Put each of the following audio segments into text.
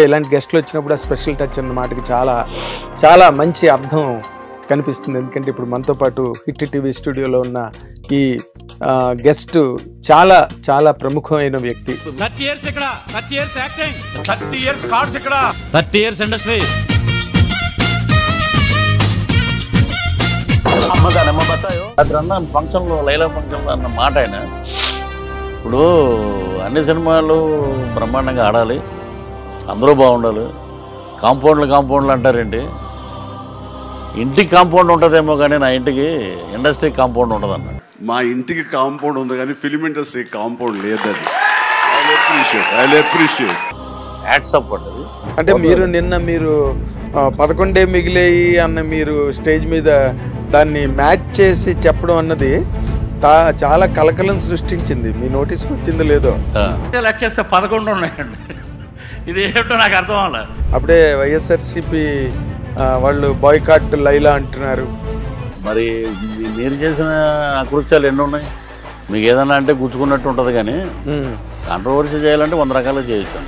ఇలాంటి గెస్ట్లు వచ్చినప్పుడు ఆ స్పెషల్ టచ్ అన్న మాటకి చాలా చాలా మంచి అర్థం కనిపిస్తుంది. ఎందుకంటే ఇప్పుడు మనతో పాటు హిట్ టీవీ స్టూడియోలో ఉన్న ఈ గెస్ట్ చాలా చాలా ప్రముఖమైన వ్యక్తి. 30 years ఇక్కడ, 30 years యాక్టింగ్, 30 years కార్డ్స్ ఇక్కడ, 30 years ఇండస్ట్రీ. అతను ఫంక్షన్లో లైలా ఫంక్షన్లో అన్న మాట ఆయన ఇప్పుడు అన్ని సినిమాలు బ్రహ్మాండంగా ఆడాలి, అందరూ బాగుండాలి, కాంపౌండ్లు అంటారేంటి, ఇంటికి కాంపౌండ్ ఉంటుందేమో కానీ నా ఇంటికి ఇండస్ట్రీ కాంపౌండ్ ఉండదు అన్న. మా ఇంటికి కాంపౌండ్ ఉంది కానీ ఫిలిం ఇండస్ట్రీ కాంపౌండ్ లేదని. ఐ అప్రిషియేట్ యాక్సెప్ట్ అండి. అంటే మీరు 11 మిగిలేయి అన్న మీరు స్టేజ్ మీద దాన్ని మ్యాచ్ చేసి చెప్పడం అన్నది చాలా కలకలం సృష్టించింది. మీ నోటీస్కి వచ్చిందో లేదో లెక్కేస్తే 11 ఉన్నాయండి. ఇది ఏమిటో నాకు అర్థం అవ్వాలి. అప్పుడే వైఎస్ఆర్సీపీ వాళ్ళు బాయ్కాట్ లైలా అంటున్నారు. మరి మీరు చేసిన అకృత్యాలు ఎన్ని ఉన్నాయి? మీకు ఏదన్నా అంటే గుచ్చుకున్నట్టు ఉంటుంది కానీ కాంట్రవర్సీ చేయాలంటే 100 రకాలు చేయొచ్చు.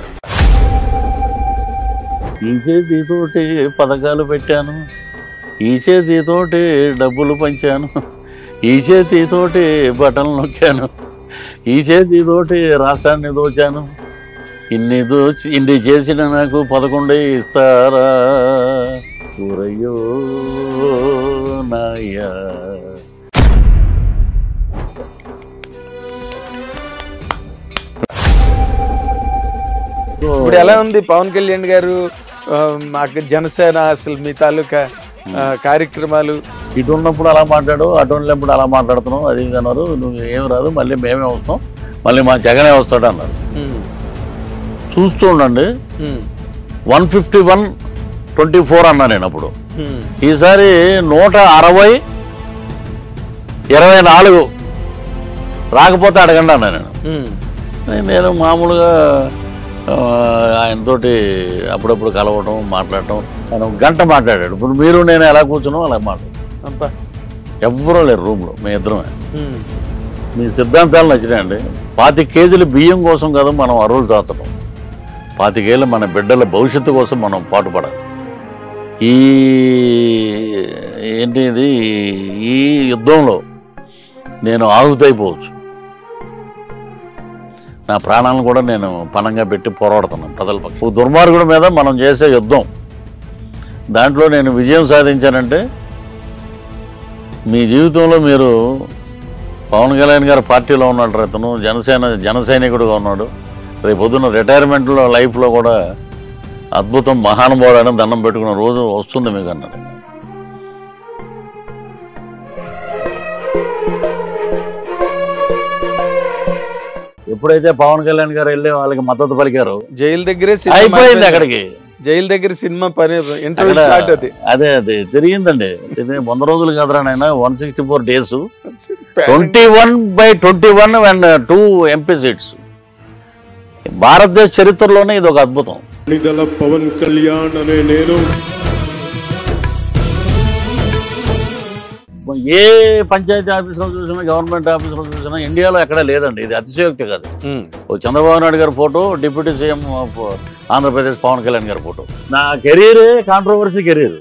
ఈ చేతితోటి పథకాలు పెట్టాను, ఈ చేతితోటి డబ్బులు పంచాను, ఈ చేతితోటి బటన్లు నొక్కాను, ఈ చేతితోటి రాష్ట్రాన్ని దోచాను, ఇన్ని చేసిన నాకు 11 ఇస్తారా ఊరయ్యో నాయ్యా. ఇప్పుడు ఎలా ఉంది పవన్ కళ్యాణ్ గారు, మాకు జనసేన, అసలు మీ తాలూకా కార్యక్రమాలు? ఇటు ఉన్నప్పుడు అలా మాట్లాడు, అటు ఉన్నప్పుడు అలా మాట్లాడుతున్నావు, అది అన్నారు. నువ్వు ఏం రాదు, మళ్ళీ మేమే వస్తాం, మళ్ళీ మా జగనే వస్తాడు అన్నారు. చూస్తూ ఉండండి. 151-24 అన్నా నేను అప్పుడు. ఈసారి 160-24 రాకపోతే అడగండి అన్నా నేను మామూలుగా ఆయనతోటి అప్పుడప్పుడు కలవటం, మాట్లాడటం. ఆయన 1 గంట మాట్లాడాడు. ఇప్పుడు మీరు నేను ఎలా కూర్చున్నాం అలా మాట్లాడు. ఎవ్వరూ లేరు రూమ్లో, మీ ఇద్దరమే. మీ సిద్ధాంతాలు నచ్చినాయండి. 25 కేజీలు బియ్యం కోసం కదా మనం అరువులు దాచడం, 25 ఏళ్ళు మన బిడ్డల భవిష్యత్తు కోసం మనం పాటుపడాలి. ఇది ఈ యుద్ధంలో నేను ఆహుతైపోవచ్చు. నా ప్రాణాలను కూడా నేను పణంగా పెట్టి పోరాడుతున్నాను ప్రజల పక్షం. దుర్మార్గుడి మీద మనం చేసే యుద్ధం, దాంట్లో నేను విజయం సాధించానంటే మీ జీవితంలో మీరు పవన్ కళ్యాణ్ గారి పార్టీలో ఉన్నాడు, అతను జన సైనికుడిగా ఉన్నాడు. రేపు పొద్దున్న రిటైర్మెంట్లో లైఫ్లో కూడా అద్భుతం, మహానుభావుడైన దండం పెట్టుకున్న రోజు వస్తుంది మీకు అన్నాడు. ఎప్పుడైతే పవన్ కళ్యాణ్ గారు వెళ్ళి వాళ్ళకి మద్దతు పలికారు, జైలు దగ్గరే అయిపోయింది. అక్కడికి జైలు దగ్గర సినిమా పని అదే తిరిగిందండి. 100 రోజులు కదరా నాయన, 164 days, 21/21 అండ్ 2 MP సీట్స్. భారతదేశ చరిత్రలోనే ఇది ఒక అద్భుతం. పవన్ కళ్యాణ్ అనే నేను ఏ పంచాయతీ ఆఫీసులో చూసినా, గవర్నమెంట్ ఆఫీసులో చూసినా ఇండియాలో ఎక్కడా లేదండి. ఇది అతిశయోక్తి కాదు. చంద్రబాబు నాయుడు గారి photo, deputy CM Andhra Pradesh Pawan Kalyan గారి ఫోటో. నా కెరీరే కాంట్రవర్సీ కెరీర్.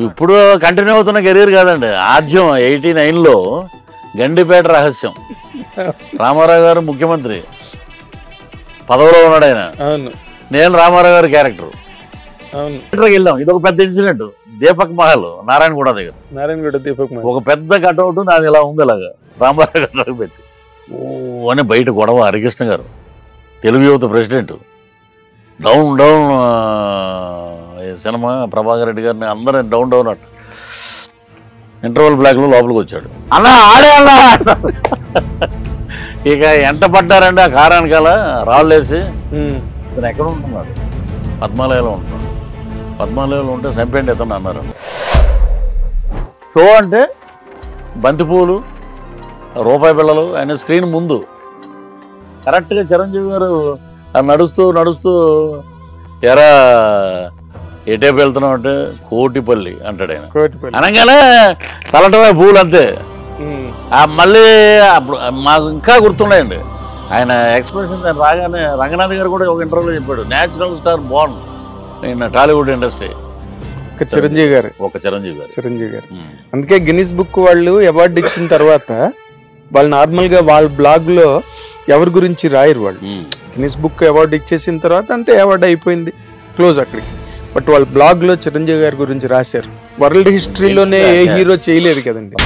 ఇప్పుడు కంటిన్యూ అవుతున్న కెరీర్ కాదండి. ఆద్యం 89లో గండిపేట రహస్యం, రామారావు గారు ముఖ్యమంత్రి పదవిలో ఉన్నాడు ఆయన, నేను రామారావు గారి క్యారెక్టర్ వెళ్ళాం. ఇది ఒక పెద్ద ఇన్సిడెంట్. దీపక్ మహల్ నారాయణగూడ దగ్గర, దీపక్ మహల్, ఒక పెద్ద కటౌట్ నాది ఇలా ఉంది, ఇలాగా రామారావు గారు పెట్టి అని బయట గొడవ. హరికృష్ణ గారు తెలుగు యువత president, down cinema, Prabhakar Reddy గారిని అందరూ డౌన్ అట్ట ఇంటర్వల్ బ్లాక్లో లోపలికి వచ్చాడు. అన్నా ఆడే అన్నా. ఇక ఎంట పడ్డారండి ఆ కారానికాల రాళ్ళేసి. ఇతను ఎక్కడ ఉంటున్నాడు? పద్మాలయంలో ఉంటున్నాడు. పద్మాలయంలో ఉంటే చంపేండి ఇతను అన్నారు. షో అంటే బంతిపూలు, రూపాయి పిల్లలు, ఆయన స్క్రీన్ ముందు కరెక్ట్గా చిరంజీవి గారు నడుస్తూ ఎరా ఎటేపు వెళ్తున్నాం అంటే కోటిపల్లి అంటాడు ఆయన. అనగానే చల్లటమే పూలు అంతే. మళ్ళీ మాకు ఇంకా గుర్తున్నాయండి. ఆయన ఎక్స్ప్రెషన్ రాగానే రంగనాథ్ గారు కూడా ఒక ఇంటర్వ్యూలో చెప్పాడు, natural star Born in Tollywood industry. Chiranjeevi గారు చిరంజీవి గారు అందుకే గిన్నిస్ బుక్ వాళ్ళు అవార్డు ఇచ్చిన తర్వాత వాళ్ళు నార్మల్ గా వాళ్ళ బ్లాగ్ లో ఎవరి గురించి రాయరు. వాళ్ళు గిన్నిస్ బుక్ అవార్డు ఇచ్చేసిన తర్వాత అంటే అవార్డు అయిపోయింది, క్లోజ్ అక్కడికి. బట్ వాళ్ళ బ్లాగ్ లో చిరంజీవి గారి గురించి రాశారు. వరల్డ్ హిస్టరీలోనే ఏ హీరో చేయలేదు కదండి.